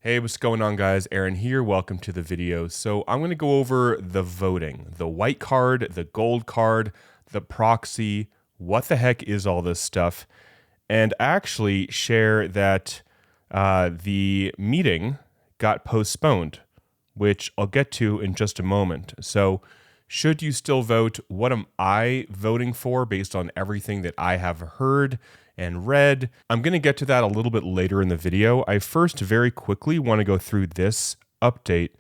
Hey, what's going on, guys? Aaron here. Welcome to the video. So I'm going to go over the voting, the white card, the gold card, the proxy, what the heck is all this stuff, and actually share that the meeting got postponed, which I'll get to in just a moment. So should you still vote? What am I voting for based on everything that I have heard and read? I'm going to get to that a little bit later in the video. I first very quickly want to go through this update,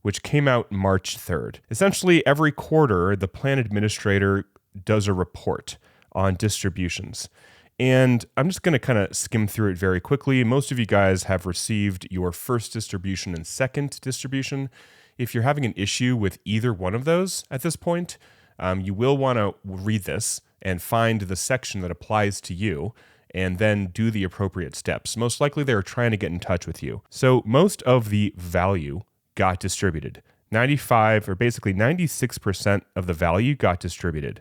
which came out March 3rd. Essentially, every quarter, the plan administrator does a report on distributions. And I'm just going to kind of skim through it very quickly. Most of you guys have received your first distribution and second distribution. If you're having an issue with either one of those at this point, you will want to read this and find the section that applies to you and then do the appropriate steps. Most likely they're trying to get in touch with you. So most of the value got distributed. 95 or basically 96% of the value got distributed.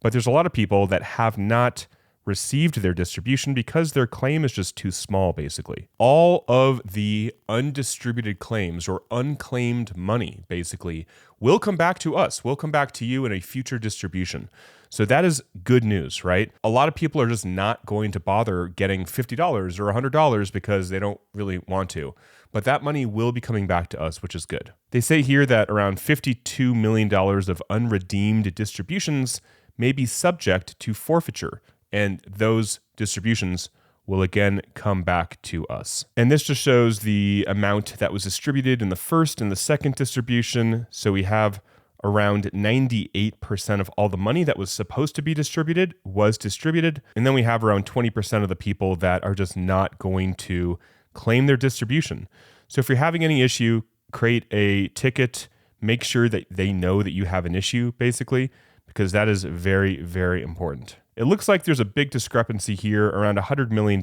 But there's a lot of people that have not received their distribution because their claim is just too small, basically. All of the undistributed claims or unclaimed money, basically, will come back to us. Will come back to you in a future distribution. So that is good news, right? A lot of people are just not going to bother getting $50 or $100 because they don't really want to. But that money will be coming back to us, which is good. They say here that around $52 million of unredeemed distributions may be subject to forfeiture, and those distributions will again come back to us. And this just shows the amount that was distributed in the first and the second distribution. So we have around 98% of all the money that was supposed to be distributed was distributed. And then we have around 20% of the people that are just not going to claim their distribution. So if you're having any issue, create a ticket, make sure that they know that you have an issue, basically, because that is very, very important. It looks like there's a big discrepancy here. Around $100 million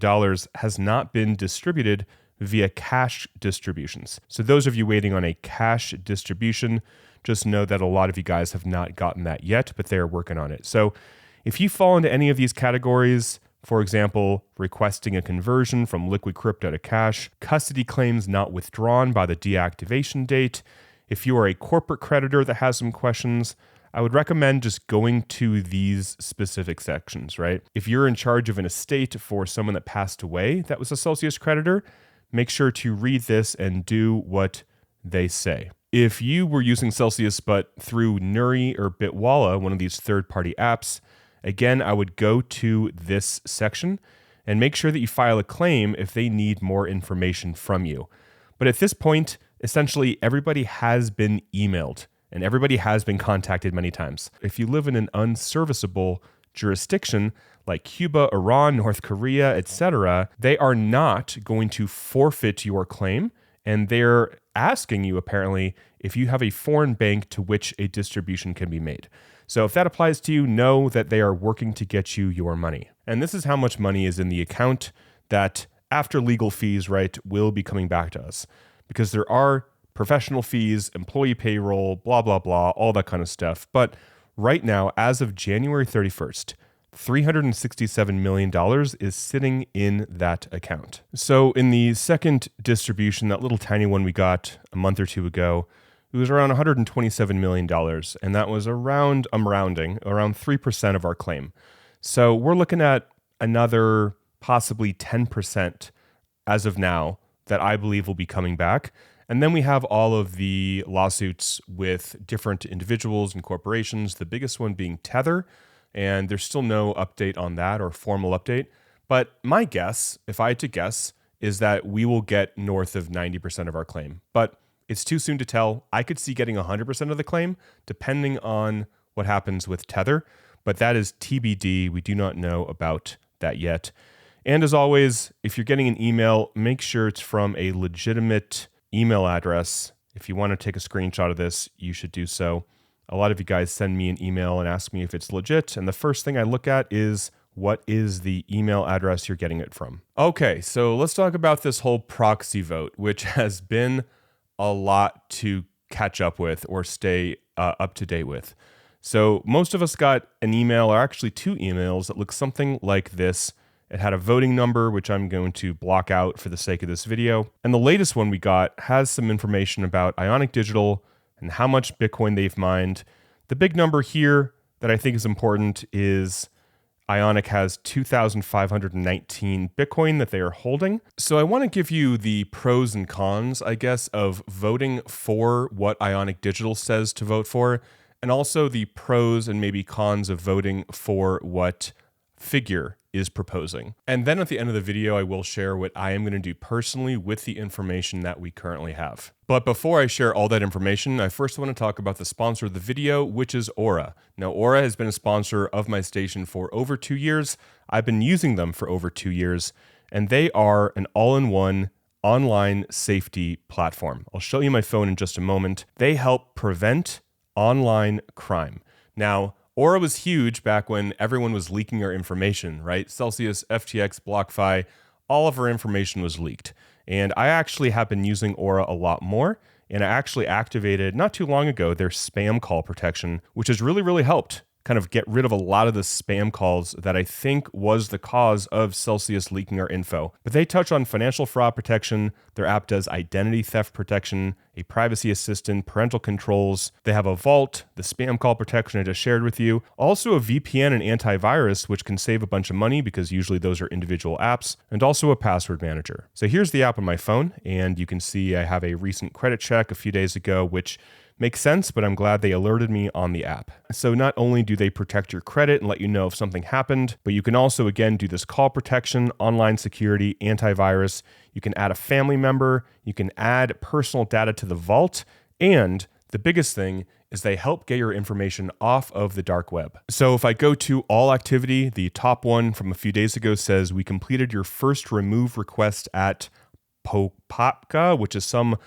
has not been distributed via cash distributions. So those of you waiting on a cash distribution, just know that a lot of you guys have not gotten that yet, but they're working on it. So if you fall into any of these categories, for example, requesting a conversion from liquid crypto to cash, custody claims not withdrawn by the deactivation date, if you are a corporate creditor that has some questions, I would recommend just going to these specific sections, right? If you're in charge of an estate for someone that passed away that was a Celsius creditor, make sure to read this and do what they say. If you were using Celsius but through Nuri or Bitwala, one of these third-party apps, again, I would go to this section and make sure that you file a claim if they need more information from you. But at this point, essentially everybody has been emailed and everybody has been contacted many times. If you live in an unserviceable jurisdiction like Cuba, Iran, North Korea, etc., they are not going to forfeit your claim, and they're asking you apparently if you have a foreign bank to which a distribution can be made. So if that applies to you, know that they are working to get you your money. And this is how much money is in the account that after legal fees, right, will be coming back to us. Because there are professional fees, employee payroll, blah, blah, blah, all that kind of stuff. But right now, as of January 31st, $367 million is sitting in that account. So in the second distribution, that little tiny one we got a month or two ago, it was around $127 million. And that was around, I'm rounding, around 3% of our claim. So we're looking at another possibly 10% as of now that I believe will be coming back. And then we have all of the lawsuits with different individuals and corporations, the biggest one being Tether. And there's still no update on that or formal update. But my guess, if I had to guess, is that we will get north of 90% of our claim. But it's too soon to tell. I could see getting 100% of the claim, depending on what happens with Tether. But that is TBD. We do not know about that yet. And as always, if you're getting an email, make sure it's from a legitimate email address. If you want to take a screenshot of this, you should do so. A lot of you guys send me an email and ask me if it's legit. And the first thing I look at is what is the email address you're getting it from. Okay, so let's talk about this whole proxy vote, which has been a lot to catch up with or stay up to date with. So most of us got an email, or actually two emails, that look something like this. It had a voting number, which I'm going to block out for the sake of this video. And the latest one we got has some information about Ionic Digital and how much Bitcoin they've mined. The big number here that I think is important is Ionic has 2,519 Bitcoin that they are holding. So I want to give you the pros and cons, I guess, of voting for what Ionic Digital says to vote for, and also the pros and maybe cons of voting for what Figure is proposing. And then at the end of the video, I will share what I am going to do personally with the information that we currently have. But before I share all that information, I first want to talk about the sponsor of the video, which is Aura. Now, Aura has been a sponsor of my station for over 2 years. I've been using them for over 2 years, and they are an all-in-one online safety platform. I'll show you my phone in just a moment. They help prevent online crime. Now, Aura was huge back when everyone was leaking our information, right? Celsius, FTX, BlockFi, all of our information was leaked. And I actually have been using Aura a lot more. And I actually activated not too long ago their spam call protection, which has really helped kind of get rid of a lot of the spam calls that I think was the cause of Celsius leaking our info. But they touch on financial fraud protection. Their app does identity theft protection, a privacy assistant, parental controls. They have a vault, the spam call protection I just shared with you. Also a VPN and antivirus, which can save a bunch of money because usually those are individual apps, and also a password manager. So here's the app on my phone, and you can see I have a recent credit check a few days ago, which makes sense, but I'm glad they alerted me on the app. So not only do they protect your credit and let you know if something happened, but you can also, again, do this call protection, online security, antivirus. You can add a family member. You can add personal data to the vault. And the biggest thing is they help get your information off of the dark web. So if I go to all activity, the top one from a few days ago says, we completed your first remove request at Popka, which is some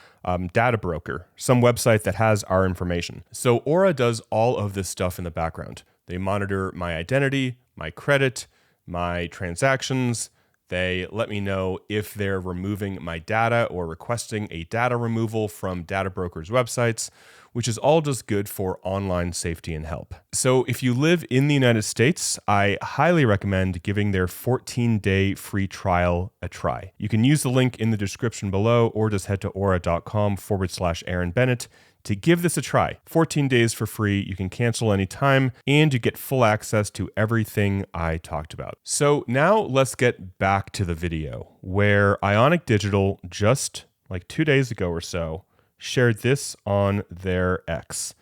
data broker, some website that has our information. So Aura does all of this stuff in the background. They monitor my identity, my credit, my transactions. They let me know if they're removing my data or requesting a data removal from data brokers' websites, which is all just good for online safety and help. So if you live in the United States, I highly recommend giving their 14-day free trial a try. You can use the link in the description below or just head to aura.com/Aaron Bennett to give this a try. 14 days for free, you can cancel anytime, and you get full access to everything I talked about. So now let's get back to the video, where Ionic Digital, just like 2 days ago or so, shared this on their X.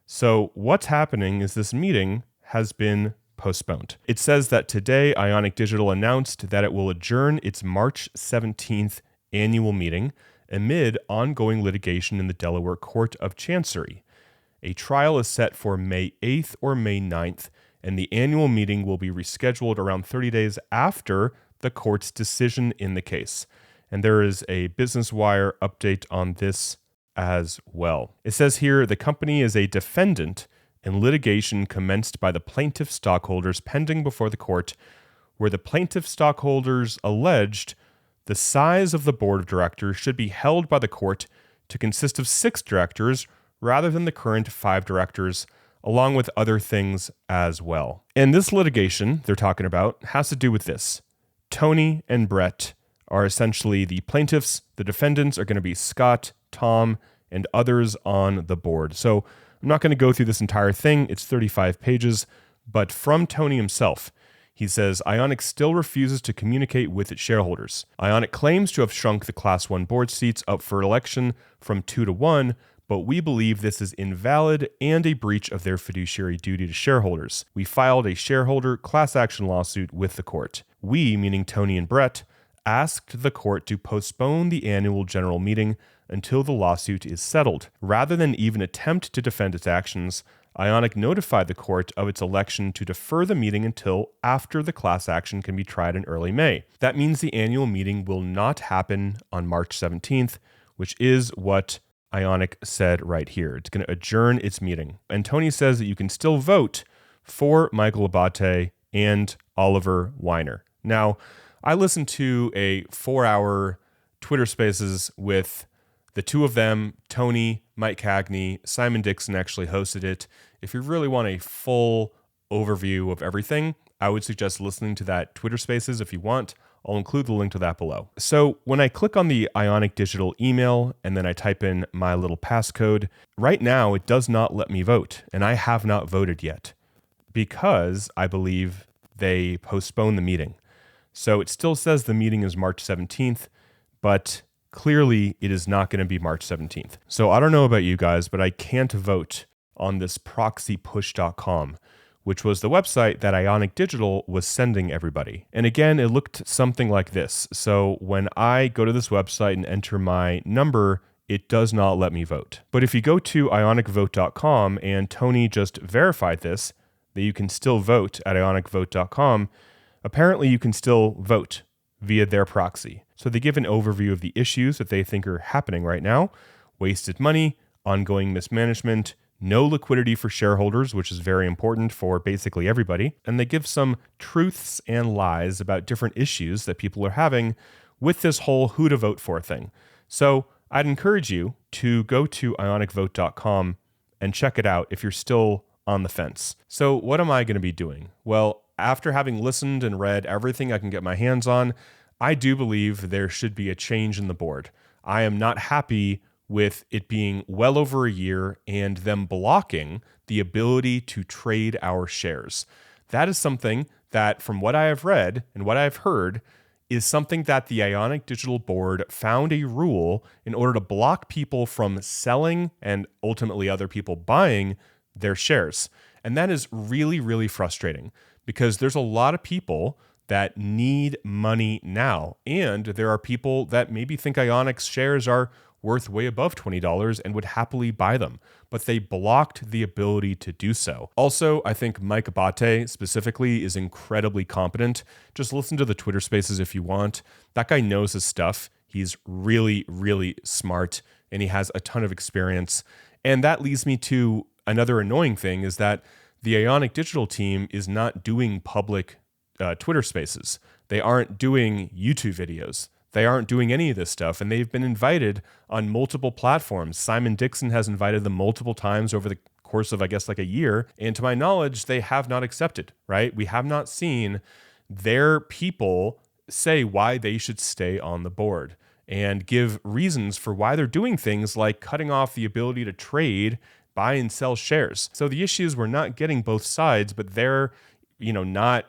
So what's happening is this meeting has been postponed. It says that today Ionic Digital announced that it will adjourn its March 17th annual meeting amid ongoing litigation in the Delaware Court of Chancery. A trial is set for May 8th or May 9th, and the annual meeting will be rescheduled around 30 days after the court's decision in the case. And there is a Business Wire update on this as well. It says here, the company is a defendant in litigation commenced by the plaintiff stockholders pending before the court, where the plaintiff stockholders alleged the size of the board of directors should be held by the court to consist of 6 directors rather than the current 5 directors, along with other things as well. And this litigation they're talking about has to do with this. Tony and Brett are essentially the plaintiffs. The defendants are going to be Scott, Tom, and others on the board. So I'm not going to go through this entire thing. It's 35 pages, but from Tony himself, he says, Ionic still refuses to communicate with its shareholders. Ionic claims to have shrunk the Class 1 board seats up for election from 2 to 1, but we believe this is invalid and a breach of their fiduciary duty to shareholders. We filed a shareholder class action lawsuit with the court. We, meaning Tony and Brett, asked the court to postpone the annual general meeting until the lawsuit is settled. Rather than even attempt to defend its actions, Ionic notified the court of its election to defer the meeting until after the class action can be tried in early May. That means the annual meeting will not happen on March 17th, which is what Ionic said right here. It's going to adjourn its meeting. And Tony says that you can still vote for Michael Abate and Oliver Weiner. Now, I listened to a 4-hour Twitter Spaces with the two of them, Tony, Mike Cagney, Simon Dixon actually hosted it. If you really want a full overview of everything, I would suggest listening to that Twitter Spaces if you want. I'll include the link to that below. So when I click on the Ionic Digital email and then I type in my little passcode, right now it does not let me vote, and I have not voted yet because I believe they postponed the meeting. So it still says the meeting is March 17th, but clearly it is not going to be March 17th. So I don't know about you guys, but I can't vote on this proxypush.com, which was the website that Ionic Digital was sending everybody. And again, it looked something like this. So when I go to this website and enter my number, it does not let me vote. But if you go to ionicvote.com, and Tony just verified this, that you can still vote at ionicvote.com, apparently you can still vote via their proxy. So they give an overview of the issues that they think are happening right now: wasted money, ongoing mismanagement, no liquidity for shareholders, which is very important for basically everybody. And they give some truths and lies about different issues that people are having with this whole who to vote for thing. So I'd encourage you to go to ionicvote.com and check it out if you're still on the fence. So what am I going to be doing? Well, after having listened and read everything I can get my hands on, I do believe there should be a change in the board. I am not happy with it being well over a year and them blocking the ability to trade our shares. That is something that, from what I have read and what I've heard, is something that the Ionic Digital board found a rule in order to block people from selling and ultimately other people buying their shares. And that is really, really frustrating because there's a lot of people that need money now. And there are people that maybe think Ionic's shares are worth way above $20 and would happily buy them, but they blocked the ability to do so. Also, I think Mike Abate specifically is incredibly competent. Just listen to the Twitter Spaces if you want. That guy knows his stuff. He's really, really smart, and he has a ton of experience. And that leads me to another annoying thing, is that the Ionic Digital team is not doing public Twitter Spaces. They aren't doing YouTube videos. They aren't doing any of this stuff, and they've been invited on multiple platforms. Simon Dixon has invited them multiple times over the course of, I guess, like a year, and to my knowledge, they have not accepted, right? We have not seen their people say why they should stay on the board and give reasons for why they're doing things like cutting off the ability to trade, buy and sell shares. So the issue is we're not getting both sides, but they're, not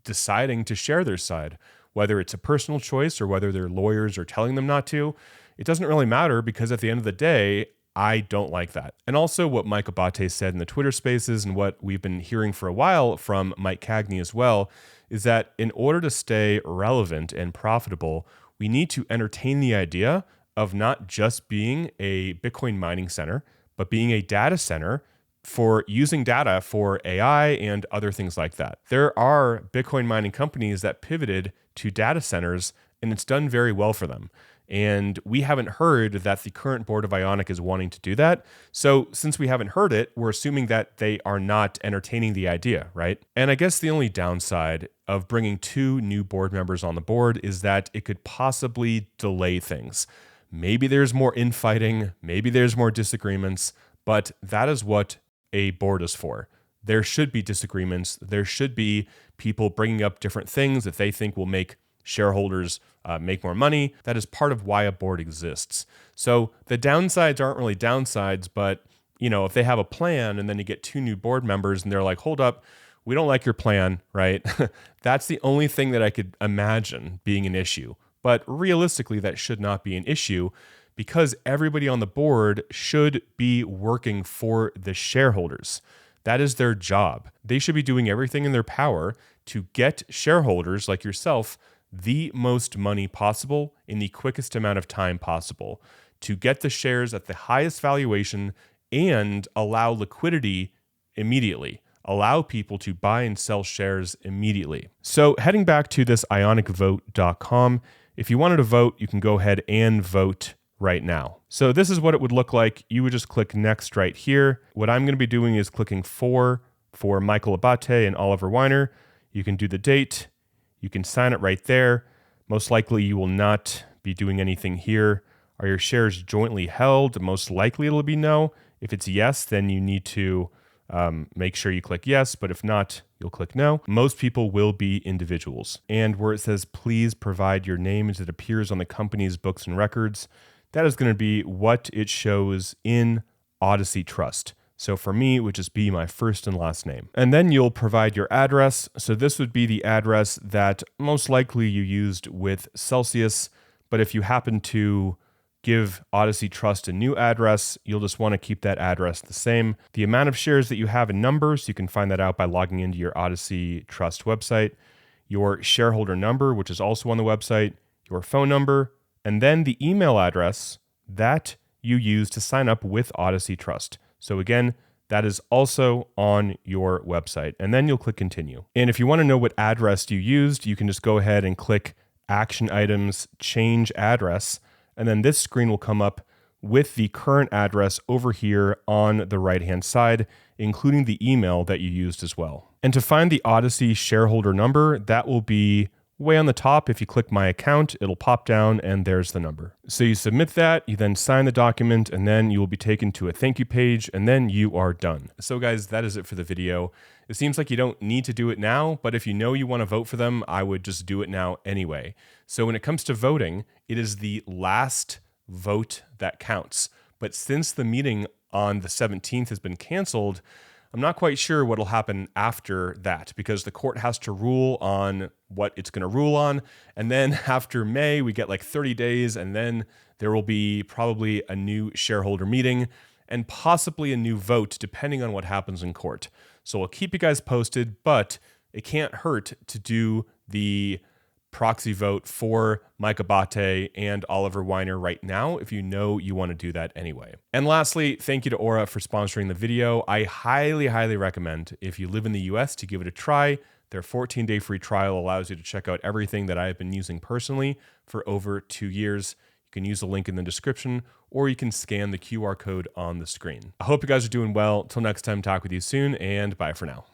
deciding to share their side. Whether it's a personal choice or whether their lawyers are telling them not to, it doesn't really matter, because at the end of the day, I don't like that. And also what Mike Abate said in the Twitter Spaces, and what we've been hearing for a while from Mike Cagney as well, is that in order to stay relevant and profitable, we need to entertain the idea of not just being a Bitcoin mining center, but being a data center for using data for AI and other things like that. There are Bitcoin mining companies that pivoted to data centers, and it's done very well for them. And we haven't heard that the current board of Ionic is wanting to do that. So since we haven't heard it, we're assuming that they are not entertaining the idea, right? And I guess the only downside of bringing 2 new board members on the board is that it could possibly delay things. Maybe there's more infighting, maybe there's more disagreements, but that is what a board is for. There should be disagreements. There should be people bringing up different things that they think will make shareholders make more money. That is part of why a board exists. So the downsides aren't really downsides, but if they have a plan and then you get 2 new board members and they're like, hold up, we don't like your plan, right? That's the only thing that I could imagine being an issue. But realistically, that should not be an issue, because everybody on the board should be working for the shareholders. That is their job. They should be doing everything in their power to get shareholders like yourself the most money possible in the quickest amount of time possible, to get the shares at the highest valuation and allow liquidity immediately. Allow people to buy and sell shares immediately. So heading back to this ionicvote.com, if you wanted to vote, you can go ahead and vote right now. So this is what it would look like. You would just click next right here. What I'm going to be doing is clicking for Michael Abate and Oliver Weiner. You can do the date. You can sign it right there. Most likely you will not be doing anything here. Are your shares jointly held? Most likely it'll be no. If it's yes, then you need to make sure you click yes, but if not, you'll click no. Most people will be individuals. And where it says, please provide your name as it appears on the company's books and records, that is going to be what it shows in Odyssey Trust. So for me, it would just be my first and last name. And then you'll provide your address. So this would be the address that most likely you used with Celsius. But if you happen to give Odyssey Trust a new address, you'll just want to keep that address the same. The amount of shares that you have in numbers, you can find that out by logging into your Odyssey Trust website. Your shareholder number, which is also on the website, your phone number, and then the email address that you use to sign up with Odyssey Trust. So again, that is also on your website. And then you'll click continue. And if you want to know what address you used, you can just go ahead and click action items, change address. And then this screen will come up with the current address over here on the right-hand side, including the email that you used as well. And to find the Odyssey shareholder number, that will be way on the top. If you click my account, it'll pop down and there's the number. So you submit that, you then sign the document, and then you will be taken to a thank you page, and then you are done. So guys, that is it for the video. It seems like you don't need to do it now, but if you know you want to vote for them, I would just do it now anyway. So when it comes to voting, it is the last vote that counts. But since the meeting on the 17th has been canceled, I'm not quite sure what'll happen after that, because the court has to rule on what it's going to rule on. And then after May, we get like 30 days, and then there will be probably a new shareholder meeting and possibly a new vote, depending on what happens in court. So I'll keep you guys posted, but it can't hurt to do the proxy vote for Mike Abate and Oliver Weiner right now if you know you want to do that anyway. And lastly, thank you to Aura for sponsoring the video. I highly recommend, if you live in the US, to give it a try. Their 14-day free trial allows you to check out everything that I have been using personally for over 2 years. You can use the link in the description, or you can scan the QR code on the screen. I hope you guys are doing well. Till next time, talk with you soon, and bye for now.